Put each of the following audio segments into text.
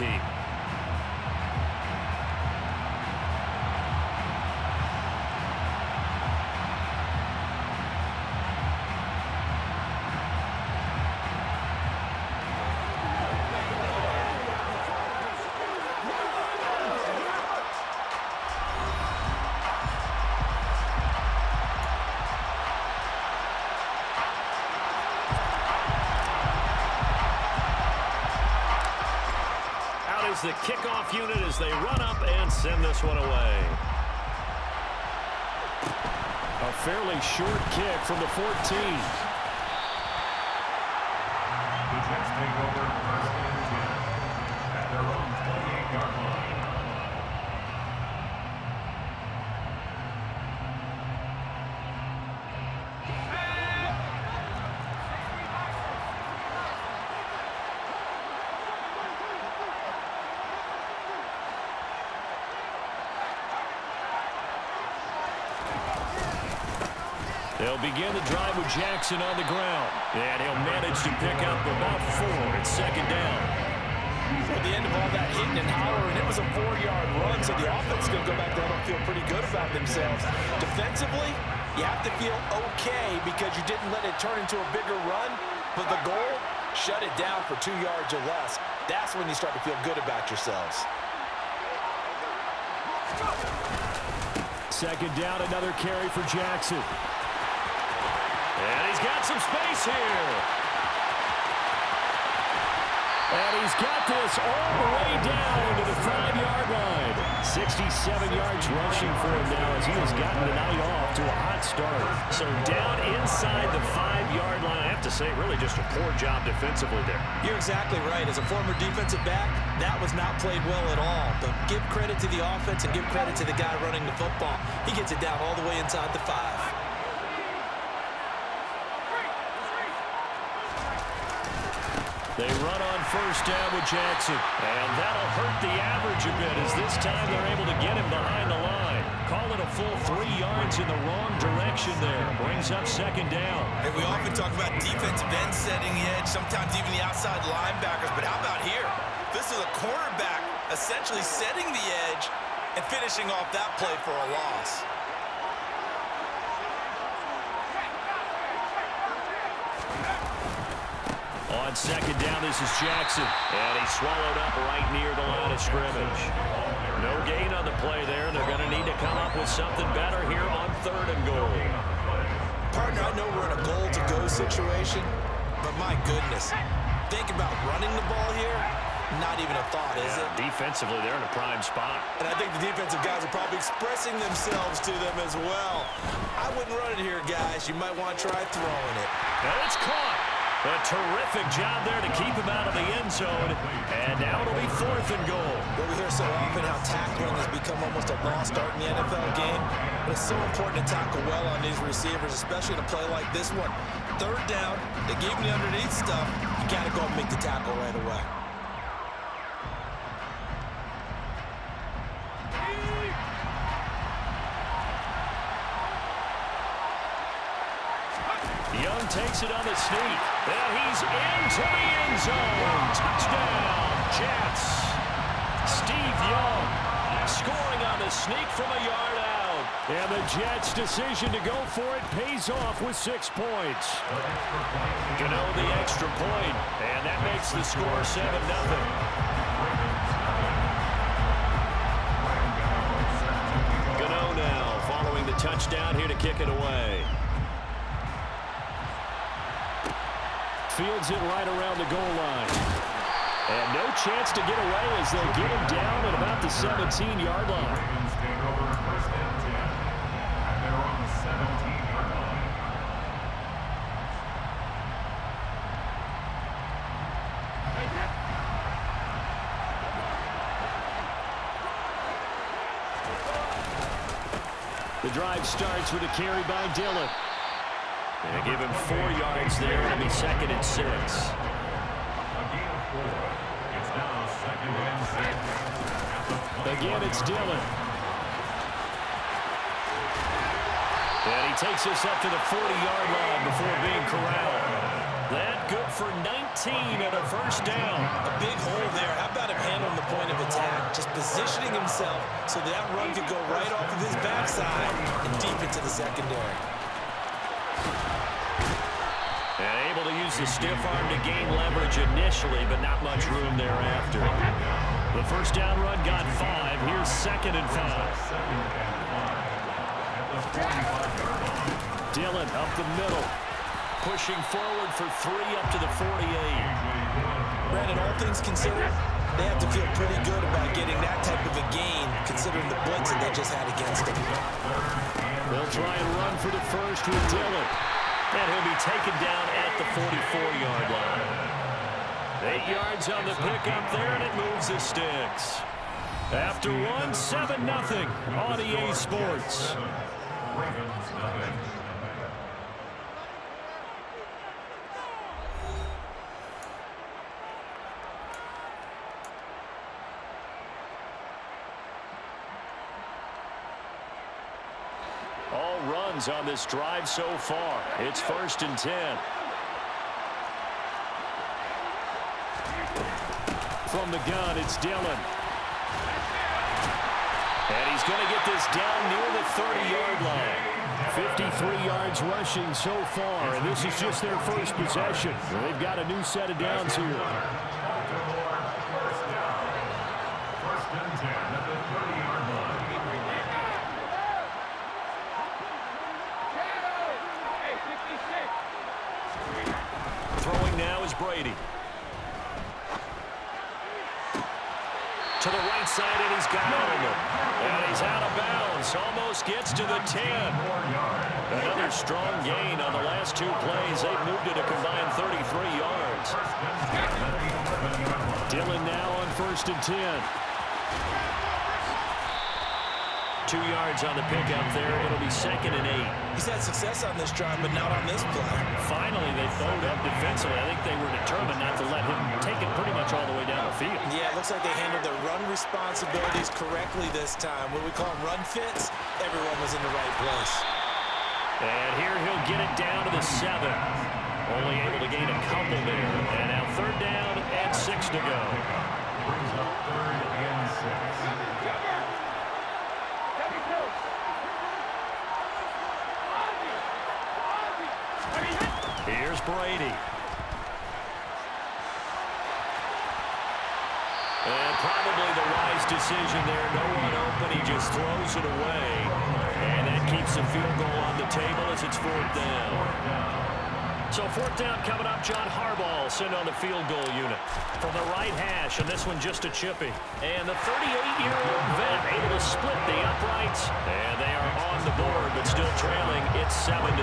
keep. The kickoff unit as they run up and send this one away. A fairly short kick from the 14. The Jets take over first and 10 at their own 28-yard line. They'll begin the drive with Jackson on the ground. And he'll manage to pick up about 4. It's second down. At the end of all that hitting and hollering, it was a 4-yard run, so the offense is going to go back there and feel pretty good about themselves. Defensively, you have to feel okay because you didn't let it turn into a bigger run, but the goal, shut it down for 2 yards or less. That's when you start to feel good about yourselves. Second down, another carry for Jackson. And he's got some space here. And he's got this all the way down to the 5-yard line. 67 yards rushing for him now as he has gotten the night off to a hot start. So down inside the 5-yard line. I have to say, really just a poor job defensively there. You're exactly right. As a former defensive back, that was not played well at all. But give credit to the offense and give credit to the guy running the football. He gets it down all the way inside the 5. They run on first down with Jackson. And that'll hurt the average a bit as this time they're able to get him behind the line. Call it a full 3 yards in the wrong direction there. Brings up second down. And we often talk about defensive ends setting the edge, sometimes even the outside linebackers. But how about here? This is a cornerback essentially setting the edge and finishing off that play for a loss. On second down, this is Jackson. And he's swallowed up right near the line of scrimmage. No gain on the play there. They're going to need to come up with something better here on 3rd and goal. Partner, I know we're in a goal-to-go situation, but my goodness, think about running the ball here. Not even a thought, is it? Defensively, they're in a prime spot. And I think the defensive guys are probably expressing themselves to them as well. I wouldn't run it here, guys. You might want to try throwing it. Now it's caught. A terrific job there to keep him out of the end zone. And now it'll be 4th and goal. Well, we hear so often how tackling has become almost a lost art in the NFL game. But it's so important to tackle well on these receivers, especially in a play like this one. 3rd down, they gave him the underneath stuff. You got to go and make the tackle right away. Young takes it on the sneak. And he's into the end zone. Touchdown, Jets. Steve Young scoring on the sneak from a yard out. And the Jets' decision to go for it pays off with 6 points. Gano the extra point, and that makes the score 7-0. Gano now following the touchdown here to kick it away. Fields it right around the goal line. And no chance to get away as they'll get him down at about the 17-yard line. Ravens take over first and 10 at their own 17-yard line. The drive starts with a carry by Dillon. They give him 4 yards there. It'll be 2nd and 6. A gain of 4. It's now 2nd and 6. Again, it's Dillon. And he takes us up to the 40-yard line before being corralled. That good for 19 and a first down. A big hole there. How about him handling the positioning himself so that run could go right off of his backside and deep into the secondary. And able to use the stiff arm to gain leverage initially, but not much room thereafter. The first down run got 5. Here's 2nd and 5. Dillon up the middle. Pushing forward for 3 up to the 48. Brandon, all things considered, they have to feel pretty good about getting that type of a gain, considering the blitz that they just had against them. They'll try and run for the first with Dillon. And he'll be taken down at the 44-yard line. 8 yards on the pickup there, and it moves the sticks. After one, 7-0 on EA Sports. All runs on this drive so far. It's 1st and 10. From the gun, it's Dillon. And he's going to get this down near the 30-yard line. 53 yards rushing so far, and this is just their first possession. They've got a new set of downs here. 1st and 10 at the 30-yard line. Throwing now is Brady. To the right side, and he's got him. And he's out of bounds. Almost gets to the 10. Another strong gain on the last 2 plays. They've moved it a combined 33 yards. Dillon now on 1st and 10. 2 yards on the pickup there. It'll be 2nd and 8. He's had success on this drive, but not on this play. Finally, they bowed up defensively. I think they were determined not to let him take it pretty much all the way down the field. Yeah, it looks like they handled their run responsibilities correctly this time. What we call them run fits, everyone was in the right place. And here he'll get it down to the 7. Only able to gain a couple there. And now 3rd down and 6 to go. Brings up 3rd and 6. Here's Brady. And probably the wise decision there. No one open. He just throws it away. And that keeps the field goal on the table as it's 4th down. So 4th down coming up. John Harbaugh sent on the field goal unit from the right hash, and this one just a chippy. And the 38-year-old vet able to split the uprights. And they are on the board, but still trailing. It's 7-3.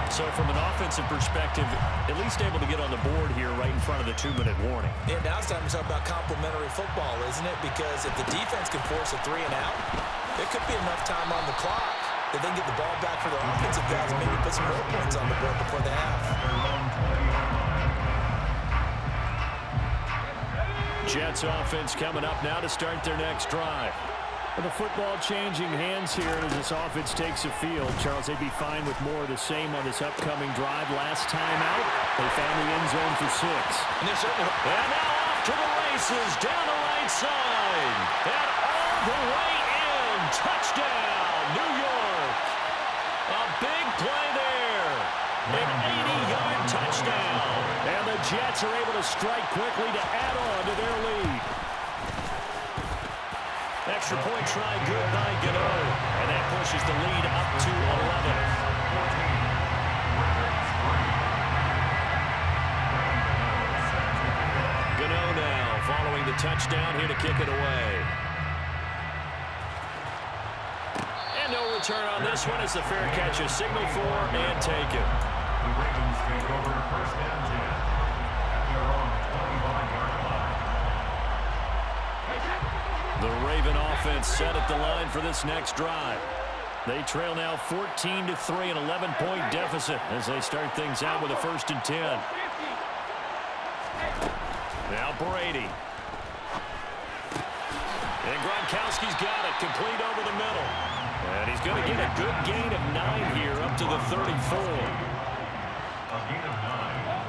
So from an offensive perspective, at least able to get on the board here right in front of the 2-minute warning. Yeah, now it's time to talk about complementary football, isn't it? Because if the defense can force a 3 and out, there could be enough time on the clock that they can get the ball back for their offensive guys and maybe put some more points on the board before the half. Jets offense coming up now to start their next drive. With the football changing hands here as this offense takes the field. Charles, they'd be fine with more of the same on this upcoming drive. Last time out, they found the end zone for 6. And they're certainly... And now off to the races, down the right side. And all the way in. Touchdown, New York. A big play there. An 80-yard touchdown. And the Jets are able to strike quickly to add on to their lead. Extra point try good by Gano. And that pushes the lead up to 11. Gano now following the touchdown here to kick it away. And no return on this one as the fair catch is signaled for and taken. The Ravens take over 1st and 10 at their own 25-yard line. The Raven offense set at the line for this next drive. They trail now 14-3, an 11-point deficit as they start things out with a 1st and 10. Now Brady. And Gronkowski's got it, complete over the middle. And he's going to get a good gain of 9 here up to the 34. A gain of 9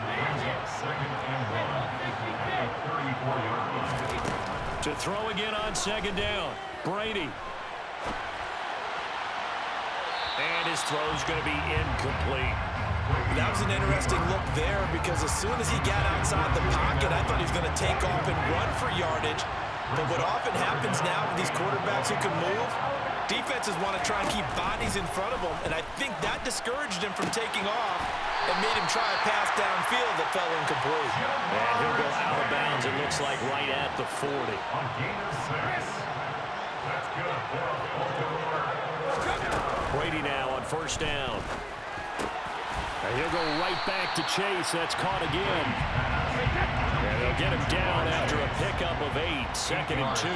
brings up 2nd and 1 at the 34-yard line. To throw again on second down. Brady. And his throw's going to be incomplete. That was an interesting look there because as soon as he got outside the pocket, I thought he was going to take off and run for yardage. But what often happens now with these quarterbacks who can move, defenses want to try and keep bodies in front of them, and I think that discouraged him from taking off and made him try a pass downfield that fell incomplete. And he'll go out of bounds, it looks like, right at the 40. On gain of 6. That's good for Baltimore. Brady now on first down. And he'll go right back to Chase. That's caught again. And they'll get him down after a pickup of 8. 2nd and 2.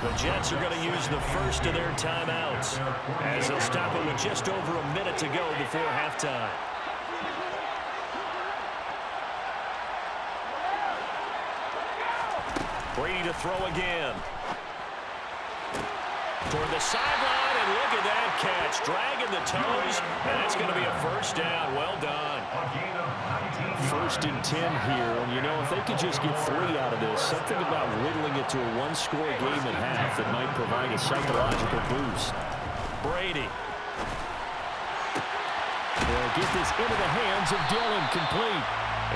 The Jets are going to use the first of their timeouts as they'll stop it with just over a minute to go before halftime. Brady to throw again. Toward the sideline, and look at that catch. Dragging the toes, and that's going to be a first down. Well done. 1st and 10 here, and you know, if they could just get 3 out of this, something about whittling it to a one-score game at half that might provide a psychological boost. Brady. They'll get this into the hands of Dillon, complete.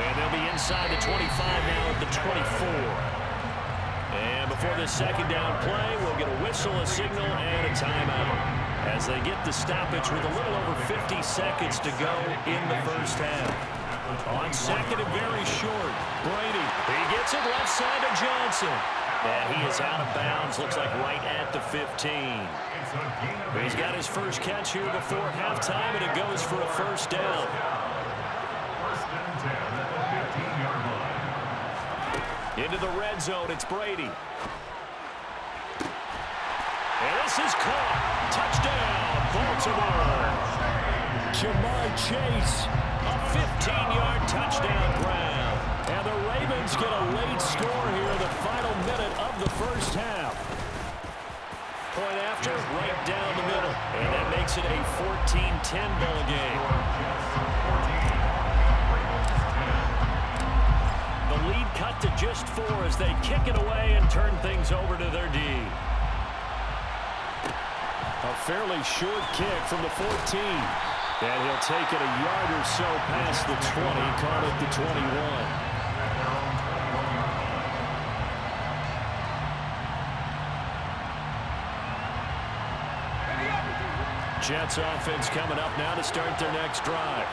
And they'll be inside the 25 now at the 24. And before this second down play, we'll get a whistle, a signal, and a timeout as they get the stoppage with a little over 50 seconds to go in the first half. On second and very short, Brady. He gets it left side to Johnson. And he is out of bounds, looks like right at the 15. He's got his first catch here before halftime, and it goes for a first down. 1st and 10 at the 15-yard line. Into the red zone, it's Brady. And this is caught. Touchdown, Baltimore. Jamar Chase. A 15-yard touchdown grab. And the Ravens get a late score here in the final minute of the first half. Point after, right down the middle. And that makes it a 14-10 ball game. The lead cut to just 4 as they kick it away and turn things over to their D. A fairly short kick from the 14. And he'll take it a yard or so past the 20, call it the 21. Jets offense coming up now to start their next drive.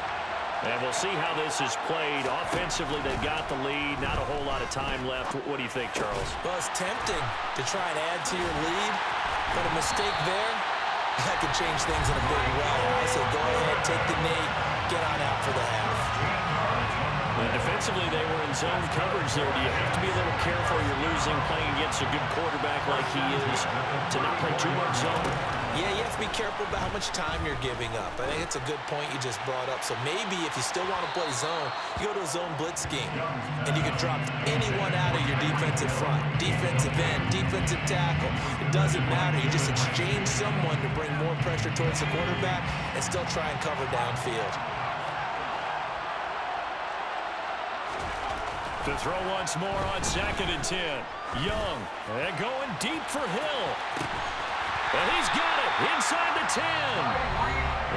And we'll see how this is played. Offensively, they got the lead. Not a whole lot of time left. What do you think, Charles? Well, it's tempting to try and add to your lead, but a mistake there, that could change things in a big way. I say go ahead, take the knee, get on out for the half. And defensively, they were in zone coverage there. Do you have to be a little careful? You're losing, playing against a good quarterback like he is, to not play too much zone? Yeah, you have to be careful about how much time you're giving up. I think it's a good point you just brought up. So maybe if you still want to play zone, you go to a zone blitz scheme, and you can drop anyone out of your defensive front, defensive end, defensive tackle. It doesn't matter. You just exchange someone to bring more pressure towards the quarterback and still try and cover downfield. To throw once more on 2nd and 10. Young, and going deep for Hill. And he's got it inside the 10.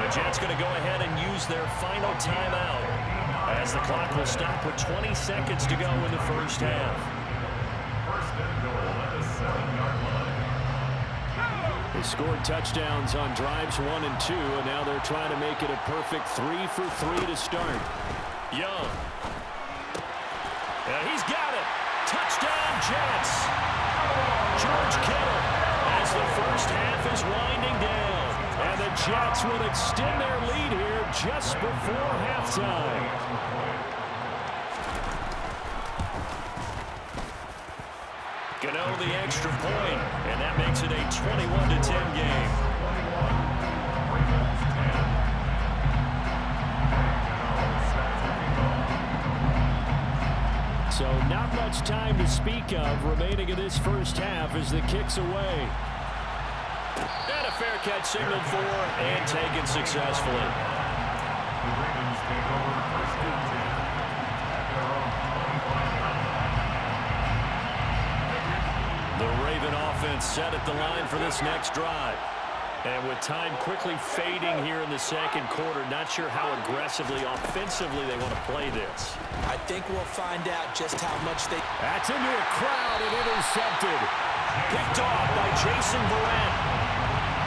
The Jets going to go ahead and use their final timeout as the clock will stop with 20 seconds to go in the first half. 1st and goal at the 7-yard line. They scored touchdowns on drives 1 and 2, and now they're trying to make it a perfect 3 for 3 to start. Young. And he's got it. Touchdown, Jets. George Kittle as the first half is winding down. And the Jets will extend their lead here just before halftime. Gano the extra point, and that makes it a 21-10 game. So not much time to speak of remaining in this first half as the kick's away. And a fair catch signaled for and taken successfully. The Ravens take over 1st and 10 at their own 25. Raven offense set at the line for this next drive. And with time quickly fading here in the second quarter, not sure how aggressively, offensively they want to play this. I think we'll find out just how much they... That's into a crowd and intercepted. Picked off by Jason Verrett.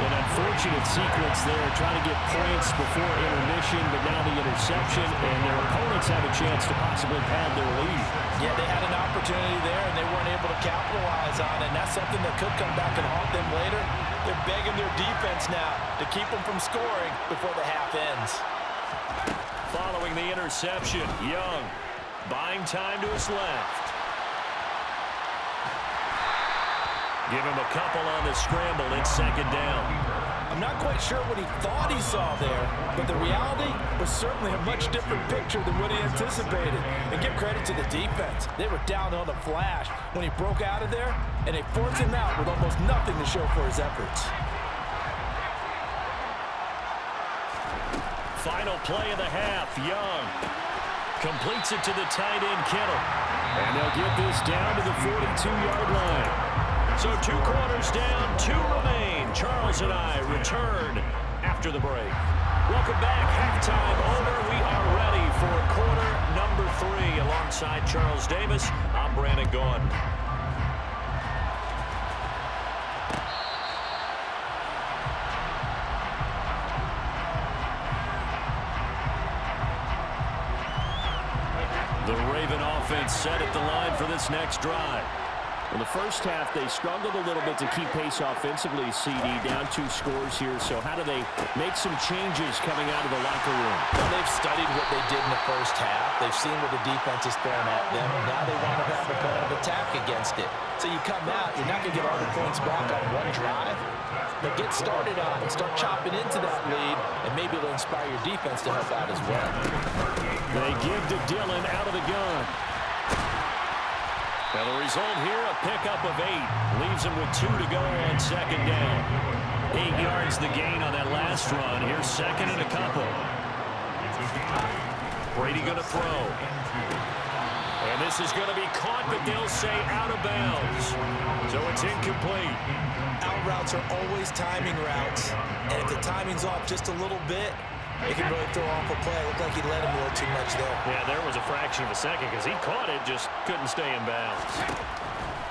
An unfortunate sequence there, trying to get points before intermission, but now the interception, and their opponents have a chance to possibly pad their lead. Yeah, they had an opportunity there, and they weren't able to capitalize on it, and that's something that could come back and haunt them later. They're begging their defense now to keep them from scoring before the half ends. Following the interception, Young buying time to his left. Give him a couple on the scramble in second down. I'm not quite sure what he thought he saw there, but the reality was certainly a much different picture than what he anticipated. And give credit to the defense. They were down on the flash when he broke out of there, and they forced him out with almost nothing to show for his efforts. Final play of the half, Young completes it to the tight end, Kittle. And they'll get this down to the 42-yard line. So 2 quarters down, 2 remain. Charles and I return after the break. Welcome back. Halftime over. We are ready for quarter number 3. Alongside Charles Davis, I'm Brandon Gaudin. The Raven offense set at the line for this next drive. In the first half, they struggled a little bit to keep pace offensively, CD, down 2 scores here. So how do they make some changes coming out of the locker room? Well, they've studied what they did in the first half. They've seen what the defense is throwing at them. Now they want to have a plan of attack against it. So you come out, you're not going to get all the points back on one drive, but get started on it. Start chopping into that lead, and maybe it'll inspire your defense to help out as well. They give to Dillon out of the gun. Now the result here, a pickup of 8. Leaves him with 2 to go on second down. 8 yards the gain on that last run. Here's second and a couple. Brady going to throw. And this is going to be caught, but they'll say out of bounds. So it's incomplete. Out routes are always timing routes. And if the timing's off just a little bit, it can really throw off a play. It looked like he let him a little too much there. Yeah, there was a fraction of a second because he caught it, just couldn't stay in bounds.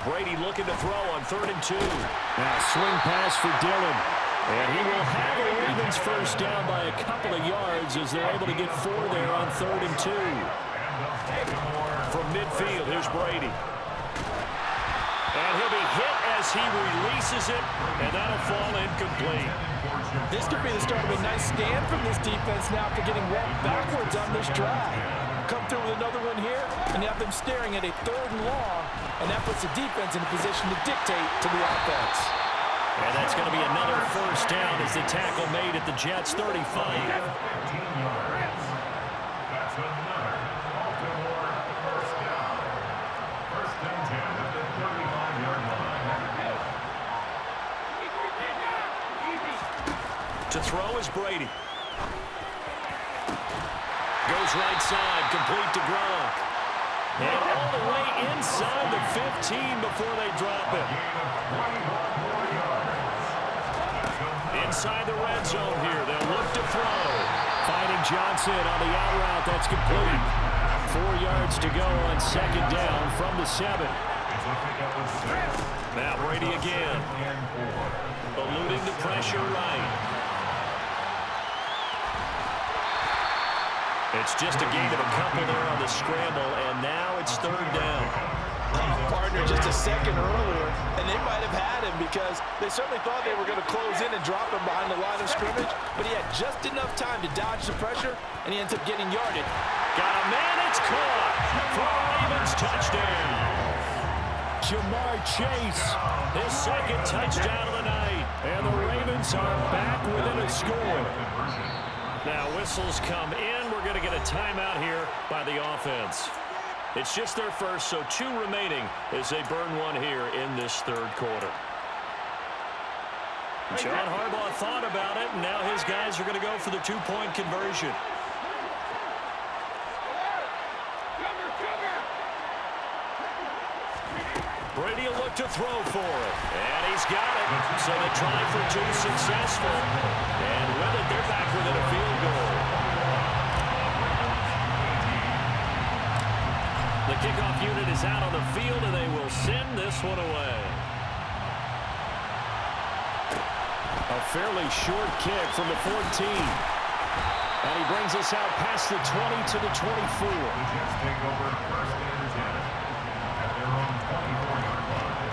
Brady looking to throw on 3rd and 2. Now swing pass for Dillon. And he will have the Ravens first down by a couple of yards as they're able to get 4 there on 3rd and 2. From midfield, here's Brady. And he'll be hit as he releases it, and that'll fall incomplete. This could be the start of a nice stand from this defense now after getting walked backwards on this drive. Come through with another one here, and you have them staring at a 3rd and long, and that puts the defense in a position to dictate to the offense. And that's going to be another first down as the tackle made at the Jets' 35. That's another Baltimore first down. First and 10 at the 35-yard line. To throw is Brady. Goes right side, complete to Gronk. And all the way inside the 15 before they drop it. Inside the red zone here, they'll look to throw. Finding Johnson on the out route, that's complete. 4 yards to go on second down from the 7. Now Brady again. Eluding the pressure right. It's just a gain of a couple there on the scramble, and now it's 3rd down. Partner just a second earlier, and they might have had him because they certainly thought they were going to close in and drop him behind the line of scrimmage, but he had just enough time to dodge the pressure, and he ends up getting yarded. Got a man, it's caught for a Ravens touchdown. Jamar Chase, his second touchdown of the night, and the Ravens are back within a score. Now whistles come in. We're going to get a timeout here by the offense. It's just their first, so 2 remaining as they burn one here in this 3rd quarter. John Harbaugh thought about it, and now his guys are going to go for the 2-point conversion. Brady will look look to throw for it. And he's got it. So the try for two successful. And with it, they're back within a field goal. The kickoff unit is out on the field, and they will send this one away. A fairly short kick from the 14. And he brings us out past the 20 to the 24. The Jets take over first and 10 at their own 24-yard line.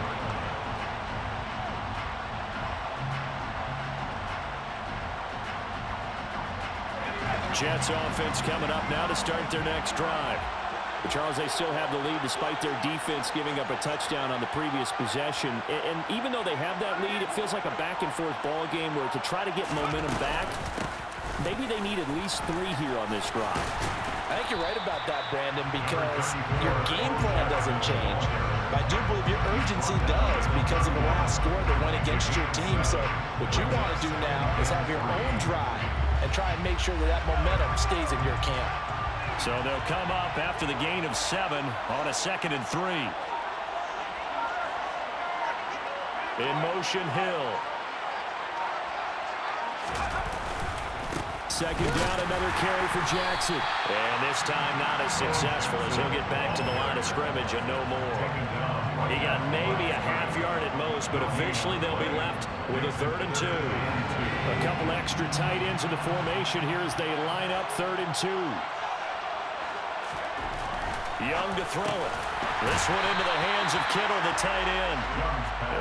Jets offense coming up now to start their next drive. But Charles, they still have the lead despite their defense giving up a touchdown on the previous possession. And even though they have that lead, it feels like a back-and-forth ball game where to try to get momentum back, maybe they need at least 3 here on this drive. I think you're right about that, Brandon, because your game plan doesn't change. But I do believe your urgency does because of the last score that went against your team. So what you want to do now is have your own drive and try and make sure that that momentum stays in your camp. So they'll come up after the gain of 7 on a 2nd and 3. In motion, Hill. Second down, another carry for Jackson. And this time not as successful as he'll get back to the line of scrimmage and no more. He got maybe a half yard at most, but eventually they'll be left with a 3rd and 2. A couple extra tight ends in the formation here as they line up 3rd and 2. Young to throw it. This one into the hands of Kittle, the tight end.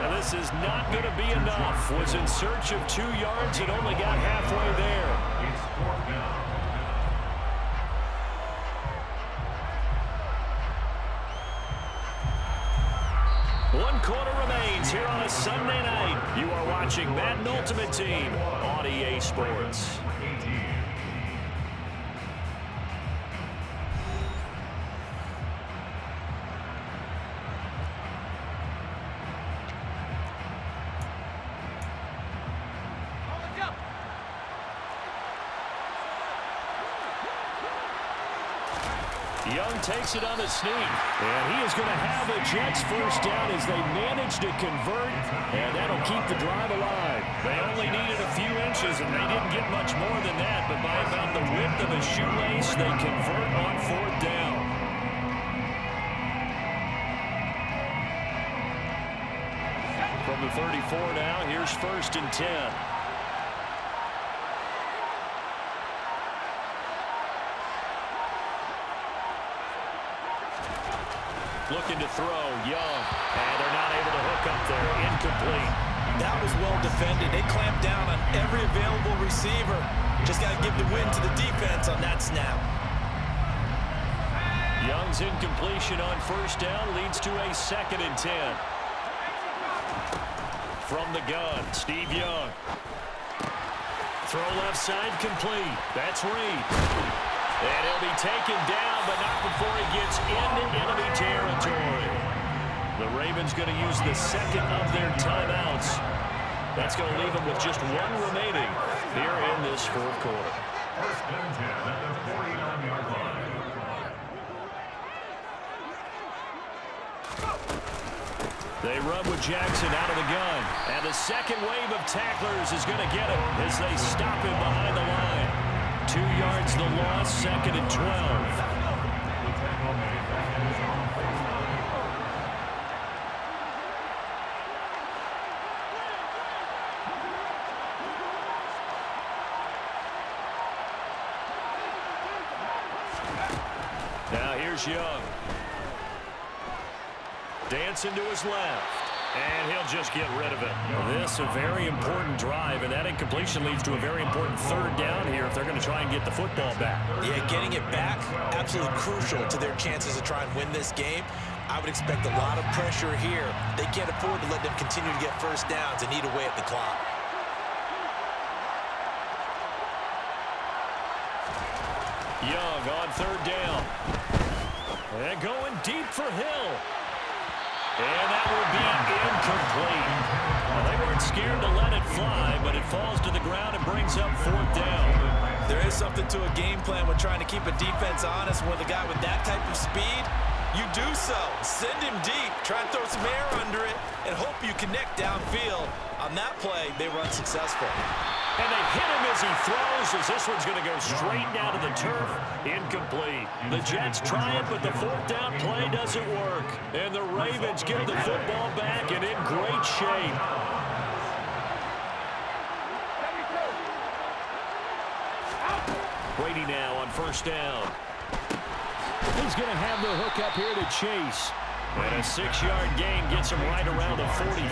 And this is not going to be enough. Was in search of 2 yards and only got halfway there. It's 4th down. One quarter remains here on a Sunday night. You are watching Madden Ultimate Team on EA Sports. Young takes it on the sneak, and he is going to have a Jets first down as they manage to convert, and that'll keep the drive alive. They only needed a few inches, and they didn't get much more than that, but by about the width of a shoelace, they convert on 4th down. From the 34 now, here's 1st and 10. Looking to throw, Young, and they're not able to hook up there. Incomplete. That was well defended. They clamped down on every available receiver. Just got to give the win to the defense on that snap. Young's incompletion on 1st down leads to a 2nd and 10. From the gun, Steve Young. Throw left side complete. That's Reed. And he'll be taken down, but not before he gets into enemy territory. The Ravens going to use the 2nd of their timeouts. That's going to leave them with just 1 remaining here in this 4th quarter. 1st and 10 at the 49-yard line. They run with Jackson out of the gun. And the second wave of tacklers is going to get him as they stop him behind the line. 2 yards the loss, 2nd and 12. Now here's Young. Dancing to his left. And he'll just get rid of it. This a very important drive, and that incompletion leads to a very important 3rd down here if they're going to try and get the football back. Yeah, getting it back, absolutely crucial to their chances to try and win this game. I would expect a lot of pressure here. They can't afford to let them continue to get 1st downs and eat away at the clock. Young on 3rd down. And going deep for Hill. And that will be incomplete. Well, they weren't scared to let it fly, but it falls to the ground and brings up 4th down. There is something to a game plan when trying to keep a defense honest. With a guy with that type of speed, you do so. Send him deep, try and throw some air under it, and hope you connect downfield. On that play, they run successful. And they hit him as he throws, as this one's going to go straight down to the turf. Incomplete. The Jets try it, but the fourth down play doesn't work. And the Ravens give the football back and in great shape. Brady now on first down. He's going to have the hook up here to Chase. And a 6-yard gain gets him right around the 43.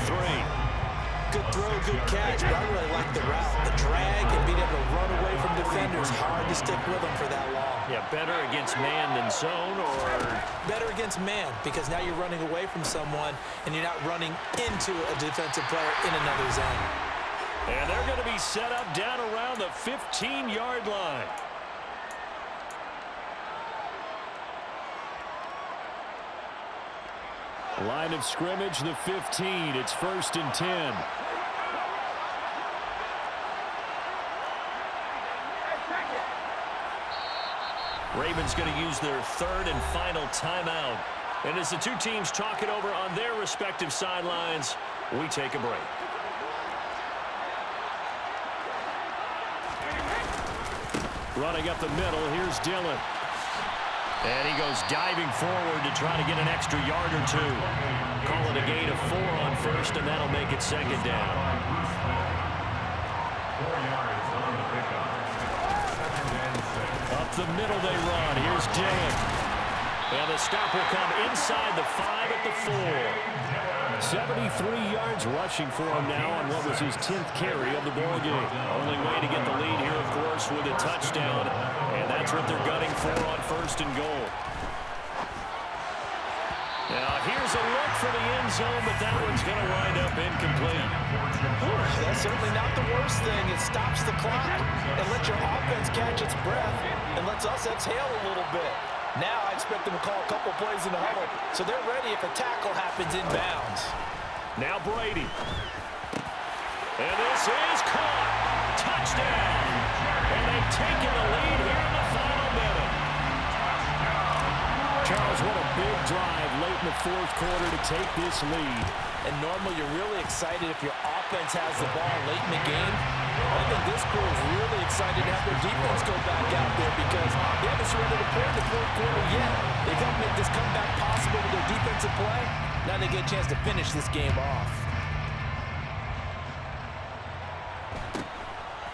Good throw, good catch, but I really like the route. The drag and being able to run away from defenders. Hard to stick with them for that long. Yeah, better against man than zone, or? Better against man, because now you're running away from someone and you're not running into a defensive player in another zone. And they're going to be set up down around the 15-yard line. Line of scrimmage, the 15. It's 1st and 10. Ravens going to use their third and final timeout. And as the two teams talk it over on their respective sidelines, we take a break. Running up the middle, here's Dillon. And he goes diving forward to try to get an extra yard or two. Call it a gain of 4 on first, and that'll make it second down. 4 yards on the pickup. 2nd and 6. Up the middle they run. Here's Dillon. And the stop will come inside the 5 at the 4. 73 yards rushing for him now on what was his 10th carry of the ball game. Only way to get the lead here, of course, with a touchdown. And that's what they're gunning for on 1st and goal. Now, here's a look for the end zone, but that one's going to wind up incomplete. That's certainly not the worst thing. It stops the clock and lets your offense catch its breath and lets us exhale a little bit. Now I expect them to call a couple plays in the huddle, so they're ready if a tackle happens inbounds. Now Brady. And this is caught. Touchdown. And they've taken the lead here in the final minute. Charles, what a big drive late in the 4th quarter to take this lead. And normally you're really excited if your offense has the ball late in the game. I think this crew is really excited to have their defense go back out there because they haven't surrendered a point in the 4th quarter yet. They've helped make this comeback possible with their defensive play. Now they get a chance to finish this game off.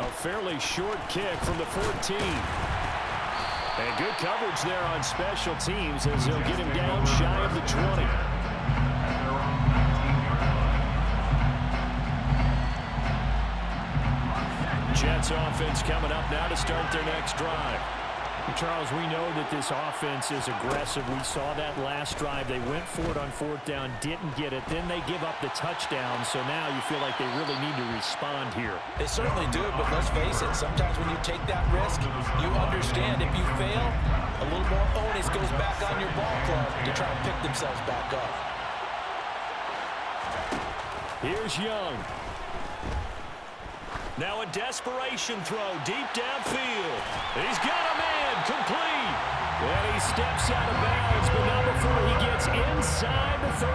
A fairly short kick from the 14. And good coverage there on special teams as they'll get him down shy of the 20. Jets offense coming up now to start their next drive. Charles, we know that this offense is aggressive. We saw that last drive. They went for it on 4th down, didn't get it. Then they give up the touchdown. So now you feel like they really need to respond here. They certainly do, but let's face it. Sometimes when you take that risk, you understand if you fail, a little more onus goes back on your ball club to try and pick themselves back up. Here's Young. Now a desperation throw deep downfield. He's got a man complete. And he steps out of bounds, but not before he gets inside the 35.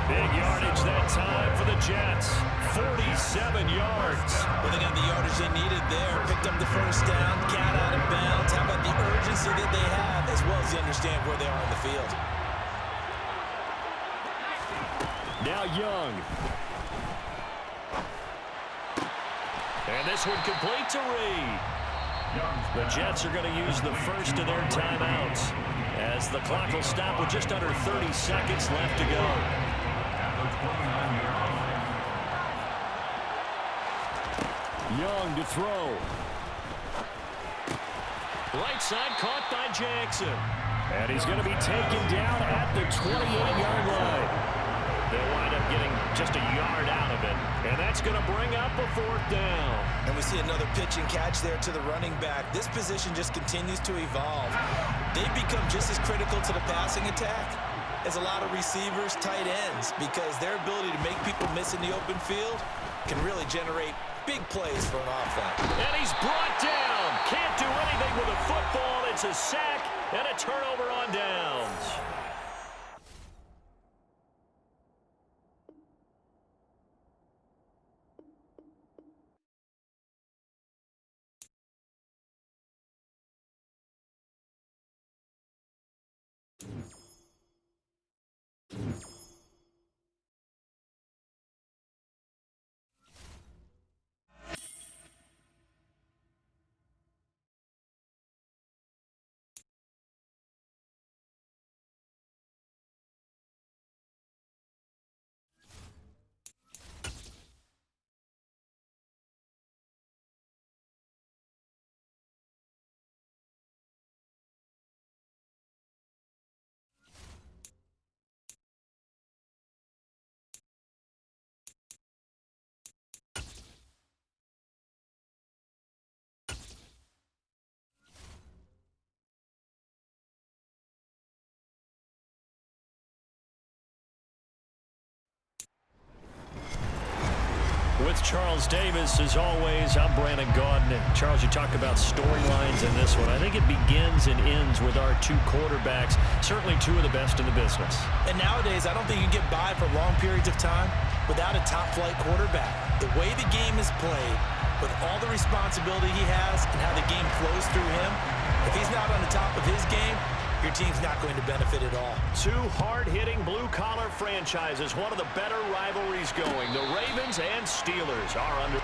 Big yardage that time for the Jets. 47 yards. Well, they got the yardage they needed there. Picked up the first down, got out of bounds. How about the urgency that they have, as well as they understand where they are on the field. Now Young. And this one complete to Reed. The Jets are going to use the first of their timeouts as the clock will stop with just under 30 seconds left to go. Young to throw. Right side caught by Jackson. And he's going to be taken down at the 28-yard line. They'll wind up getting just a yard out of it. And that's going to bring up a 4th down. And we see another pitch and catch there to the running back. This position just continues to evolve. They've become just as critical to the passing attack as a lot of receivers, tight ends, because their ability to make people miss in the open field can really generate big plays for an offense. And he's brought down. Can't do anything with a football. It's a sack and a turnover on downs. with Charles Davis. As always, I'm Brandon Gaudin. Charles, you talk about storylines in this one. I think it begins and ends with our two quarterbacks, certainly two of the best in the business. And nowadays, I don't think you can get by for long periods of time without a top-flight quarterback. The way the game is played, with all the responsibility he has and how the game flows through him, if he's not on the top of his game, your team's not going to benefit at all. Two hard-hitting blue-collar franchises, one of the better rivalries going. The Ravens and Steelers are under...